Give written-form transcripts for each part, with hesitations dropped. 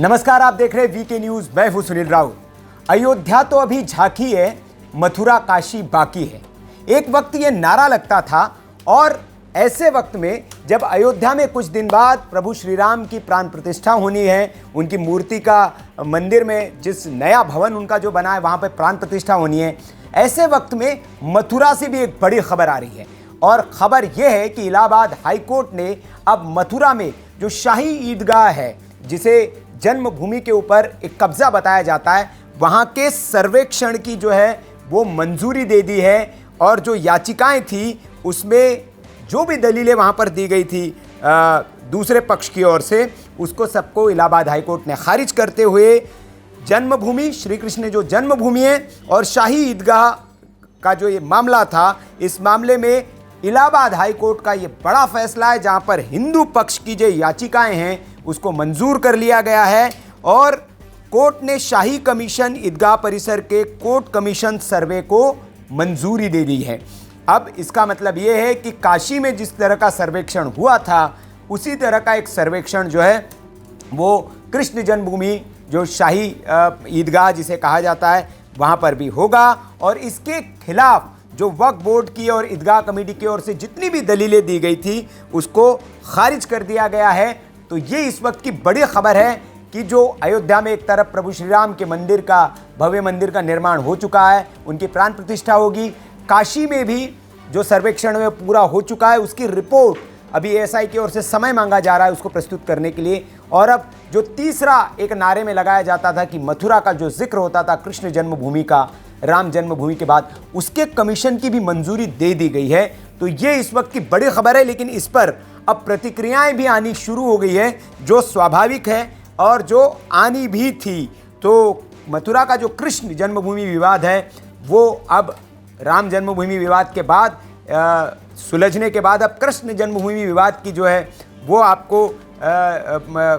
नमस्कार, आप देख रहे हैं वीके न्यूज। मैं हूं सुनील राउत। अयोध्या तो अभी झांकी है, मथुरा काशी बाकी है। एक वक्त ये नारा लगता था और ऐसे वक्त में जब अयोध्या में कुछ दिन बाद प्रभु श्री राम की प्राण प्रतिष्ठा होनी है, उनकी मूर्ति का मंदिर में जिस नया भवन उनका जो बना है वहां पर प्राण प्रतिष्ठा होनी है, ऐसे वक्त में मथुरा से भी एक बड़ी खबर आ रही है। और खबर यह है कि इलाहाबाद हाईकोर्ट ने अब मथुरा में जो शाही ईदगाह है, जिसे जन्मभूमि के ऊपर एक कब्जा बताया जाता है, वहाँ के सर्वेक्षण की जो है वो मंजूरी दे दी है। और जो याचिकाएं थी उसमें जो भी दलीलें वहाँ पर दी गई थी दूसरे पक्ष की ओर से, उसको सबको इलाहाबाद हाईकोर्ट ने खारिज करते हुए जन्मभूमि, श्री कृष्ण ने जो जन्मभूमि है और शाही ईदगाह का जो ये मामला था, इस मामले में इलाहाबाद हाईकोर्ट का ये बड़ा फैसला है, जहाँ पर हिंदू पक्ष की जो याचिकाएं हैं उसको मंजूर कर लिया गया है। और कोर्ट ने शाही कमीशन ईदगाह परिसर के कोर्ट कमीशन सर्वे को मंजूरी दे दी है। अब इसका मतलब ये है कि काशी में जिस तरह का सर्वेक्षण हुआ था, उसी तरह का एक सर्वेक्षण जो है वो कृष्ण जन्मभूमि, जो शाही ईदगाह जिसे कहा जाता है, वहाँ पर भी होगा। और इसके खिलाफ जो वक्फ बोर्ड की और ईदगाह कमेटी की ओर से जितनी भी दलीलें दी गई थी उसको खारिज कर दिया गया है। तो ये इस वक्त की बड़ी खबर है कि जो अयोध्या में एक तरफ प्रभु श्री राम के मंदिर का, भव्य मंदिर का निर्माण हो चुका है, उनकी प्राण प्रतिष्ठा होगी। काशी में भी जो सर्वेक्षण में पूरा हो चुका है, उसकी रिपोर्ट अभी एएसआई की ओर से समय मांगा जा रहा है उसको प्रस्तुत करने के लिए। और अब जो तीसरा एक नारे में लगाया जाता था कि मथुरा का जो जिक्र होता था कृष्ण जन्मभूमि का, राम जन्मभूमि के बाद, उसके कमीशन की भी मंजूरी दे दी गई है। तो ये इस वक्त की बड़ी खबर है, लेकिन इस पर अब प्रतिक्रियाएं भी आनी शुरू हो गई है, जो स्वाभाविक है और जो आनी भी थी। तो मथुरा का जो कृष्ण जन्मभूमि विवाद है वो अब राम जन्मभूमि विवाद के बाद सुलझने के बाद अब कृष्ण जन्मभूमि विवाद की जो है वो आपको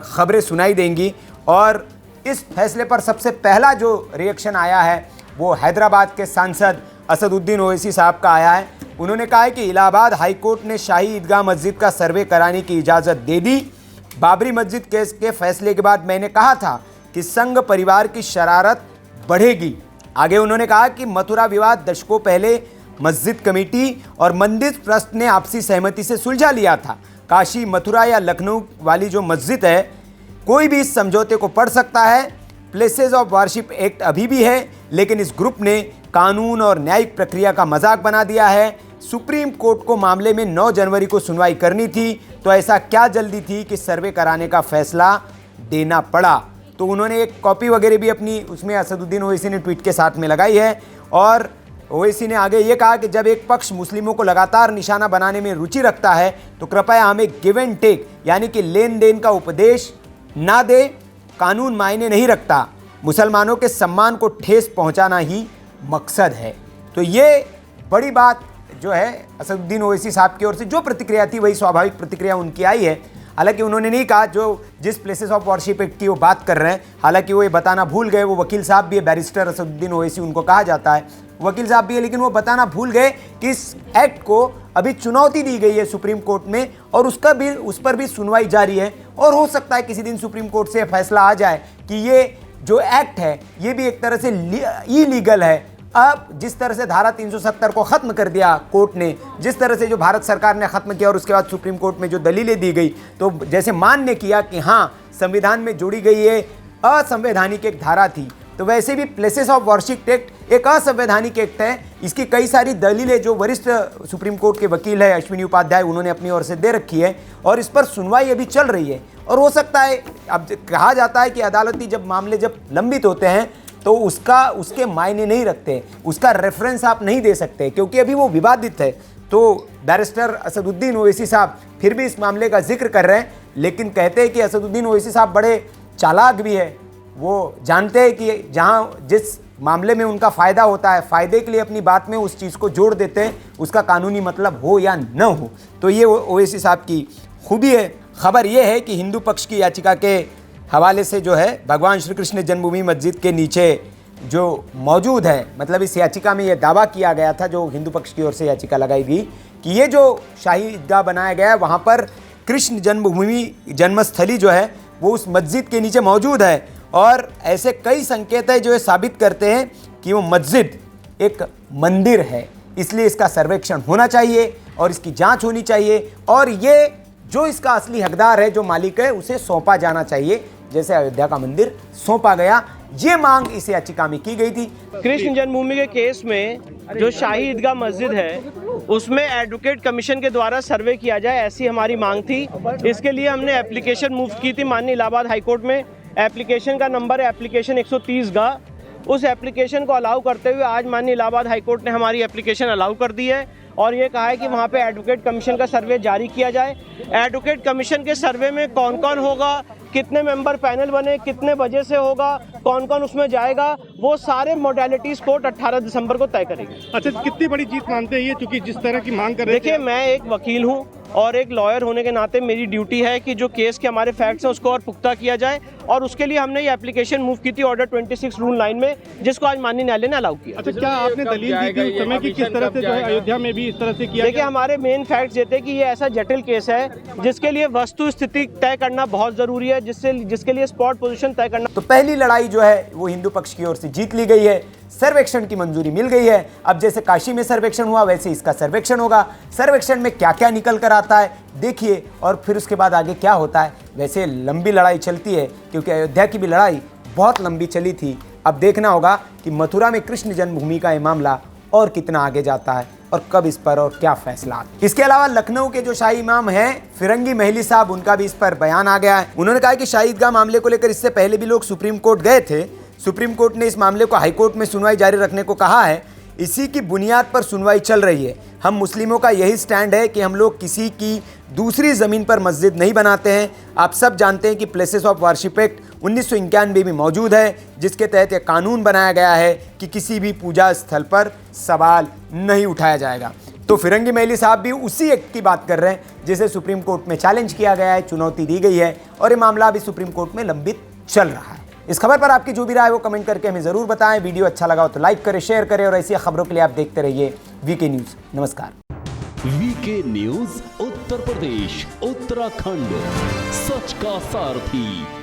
खबरें सुनाई देंगी। और इस फैसले पर सबसे पहला जो रिएक्शन आया है वो हैदराबाद के सांसद असदुद्दीन ओवैसी साहब का आया है। उन्होंने कहा है कि इलाहाबाद हाईकोर्ट ने शाही ईदगाह मस्जिद का सर्वे कराने की इजाज़त दे दी। बाबरी मस्जिद केस के फैसले के बाद मैंने कहा था कि संघ परिवार की शरारत बढ़ेगी। आगे उन्होंने कहा कि मथुरा विवाद दशकों पहले मस्जिद कमेटी और मंदिर ट्रस्ट ने आपसी सहमति से सुलझा लिया था। काशी, मथुरा या लखनऊ वाली जो मस्जिद है, कोई भी इस समझौते को पढ़ सकता है। प्लेसेस ऑफ वर्शिप एक्ट अभी भी है, लेकिन इस ग्रुप ने कानून और न्यायिक प्रक्रिया का मजाक बना दिया है। सुप्रीम कोर्ट को मामले में 9 जनवरी को सुनवाई करनी थी, तो ऐसा क्या जल्दी थी कि सर्वे कराने का फैसला देना पड़ा। तो उन्होंने एक कॉपी वगैरह भी अपनी उसमें असदुद्दीन ओवैसी ने ट्वीट के साथ में लगाई है। और ओवैसी ने आगे ये कहा कि जब एक पक्ष मुस्लिमों को लगातार निशाना बनाने में रुचि रखता है तो कृपया हमें गिव एंड टेक यानी कि लेन देन का उपदेश ना दे। कानून मायने नहीं रखता, मुसलमानों के सम्मान को ठेस पहुंचाना ही मकसद है। तो ये बड़ी बात जो है असदुद्दीन ओवैसी साहब की ओर से जो प्रतिक्रिया थी वही स्वाभाविक प्रतिक्रिया उनकी आई है। हालांकि उन्होंने नहीं कहा जो जिस प्लेसेस ऑफ वर्शिप एक्ट की वो बात कर रहे हैं, हालांकि वो ये बताना भूल गए। वो वकील साहब भी है, बैरिस्टर असदुद्दीन ओवैसी उनको कहा जाता है, वकील साहब भी है, लेकिन वो बताना भूल गए कि इस एक्ट को अभी चुनौती दी गई है सुप्रीम कोर्ट में और उस पर भी सुनवाई जारी है। और हो सकता है किसी दिन सुप्रीम कोर्ट से फैसला आ जाए कि ये जो एक्ट है ये भी एक तरह से इलीगल है। अब जिस तरह से धारा 370 को ख़त्म कर दिया कोर्ट ने, जिस तरह से जो भारत सरकार ने ख़त्म किया और उसके बाद सुप्रीम कोर्ट में जो दलीलें दी गई, तो जैसे मान्य किया कि हाँ संविधान में जोड़ी गई ये असंवैधानिक एक धारा थी, तो वैसे भी प्लेसेस ऑफ वर्शिप एक्ट एक असंवैधानिक एक्ट है। इसकी कई सारी दलीलें जो वरिष्ठ सुप्रीम कोर्ट के वकील है अश्विनी उपाध्याय, उन्होंने अपनी ओर से दे रखी है और इस पर सुनवाई अभी चल रही है। और हो सकता है, अब कहा जाता है कि अदालती जब मामले जब लंबित होते हैं तो उसके मायने नहीं रखते, उसका रेफरेंस आप नहीं दे सकते क्योंकि अभी वो विवादित है। तो बैरिस्टर असदुद्दीन ओवैसी साहब फिर भी इस मामले का जिक्र कर रहे हैं, लेकिन कहते हैं कि असदुद्दीन ओवैसी साहब बड़े चालाक भी है। वो जानते हैं कि जहाँ जिस मामले में उनका फ़ायदा होता है, फ़ायदे के लिए अपनी बात में उस चीज़ को जोड़ देते हैं, उसका कानूनी मतलब हो या न हो। तो ये ओवैसी साहब की खूबी है। खबर ये है कि हिंदू पक्ष की याचिका के हवाले से जो है भगवान श्री कृष्ण जन्मभूमि मस्जिद के नीचे जो मौजूद है, मतलब इस याचिका में यह दावा किया गया था, जो हिंदू पक्ष की ओर से याचिका लगाई गई, कि ये जो शाही ईदगाह बनाया गया है वहाँ पर कृष्ण जन्मभूमि जन्मस्थली जो है वो उस मस्जिद के नीचे मौजूद है। और ऐसे कई संकेत है जो ये साबित करते हैं कि वो मस्जिद एक मंदिर है, इसलिए इसका सर्वेक्षण होना चाहिए और इसकी जांच होनी चाहिए, और ये जो इसका असली हकदार है, जो मालिक है, उसे सौंपा जाना चाहिए, जैसे अयोध्या का मंदिर सौंपा गया। ये मांग इस याचिका में की गई थी। कृष्ण जन्मभूमि के केस में जो शाही ईदगाह मस्जिद है उसमें एडवोकेट कमीशन के द्वारा सर्वे किया जाए, ऐसी हमारी मांग थी। इसके लिए हमने एप्लीकेशन मूव की थी माननीय इलाहाबाद हाईकोर्ट में। एप्लीकेशन का नंबर है एप्लीकेशन 130 का। उस एप्लीकेशन को अलाउ करते हुए आज माननीय इलाहाबाद हाईकोर्ट ने हमारी एप्लीकेशन अलाउ कर दी है और ये कहा है कि वहाँ पे एडवोकेट कमीशन का सर्वे जारी किया जाए। एडवोकेट कमीशन के सर्वे में कौन कौन होगा, कितने मेंबर पैनल बने, कितने बजे से होगा, कौन कौन उसमें जाएगा, वो सारे मोडेलिटीज कोर्ट 18 दिसंबर को तय करेगी। अच्छा, कितनी बड़ी जीत मानते हैं ये, क्योंकि जिस तरह की मांग कर रहे हैं? देखिए, मैं एक वकील हूँ और एक लॉयर होने के नाते मेरी ड्यूटी है कि जो केस के हमारे फैक्ट्स हैं उसको और पुख्ता किया जाए, और उसके लिए हमने ये एप्लीकेशन मूव की थी ऑर्डर 26 रूल 9 में, जिसको आज माननीय न्यायालय ने अलाउ किया। अच्छा, क्या आपने दलील दी थी उस समय की किस तरह से जो है अयोध्या में भी इस तरह से किया? देखिए, हमारे मेन फैक्ट्स ये थे कि ये ऐसा जटिल केस है जिसके लिए वस्तु स्थिति तय करना बहुत जरूरी है, जिसके लिए स्पॉट पोजीशन तय करना। तो पहली लड़ाई जो है वो हिंदू पक्ष की ओर से जीत ली गई है, सर्वेक्षण की मंजूरी मिल गई है। अब जैसे काशी में सर्वेक्षण हुआ वैसे इसका सर्वेक्षण होगा। सर्वेक्षण में क्या क्या निकल कर आता है देखिए, और फिर उसके बाद आगे क्या होता है। वैसे लंबी लड़ाई चलती है, क्योंकि अयोध्या की भी लड़ाई बहुत लंबी चली थी। अब देखना होगा कि मथुरा में कृष्ण जन्मभूमि का ये मामला और कितना आगे जाता है और कब इस पर और क्या फैसला आता है। इसके अलावा लखनऊ के जो शाही इमाम हैं फिरंगी महली साहब, उनका भी इस पर बयान आ गया है। उन्होंने कहा कि शाही ईदगाह मामले को लेकर इससे पहले भी लोग सुप्रीम कोर्ट गए थे। सुप्रीम कोर्ट ने इस मामले को हाई कोर्ट में सुनवाई जारी रखने को कहा है। इसी की बुनियाद पर सुनवाई चल रही है। हम मुस्लिमों का यही स्टैंड है कि हम लोग किसी की दूसरी ज़मीन पर मस्जिद नहीं बनाते हैं। आप सब जानते हैं कि प्लेसेस ऑफ वर्शिप एक्ट 1991 में मौजूद है, जिसके तहत यह कानून बनाया गया है कि किसी भी पूजा स्थल पर सवाल नहीं उठाया जाएगा। तो फिरंगी महली साहब भी उसी एक्ट की बात कर रहे हैं जिसे सुप्रीम कोर्ट में चैलेंज किया गया है, चुनौती दी गई है, और ये मामला अभी सुप्रीम कोर्ट में लंबित चल रहा है। इस खबर पर आपकी जो भी राय है वो कमेंट करके हमें जरूर बताएं। वीडियो अच्छा लगा हो तो लाइक करें, शेयर करें, और ऐसी खबरों के लिए आप देखते रहिए वीके न्यूज। नमस्कार। वीके न्यूज उत्तर प्रदेश उत्तराखंड, सच का सारथी।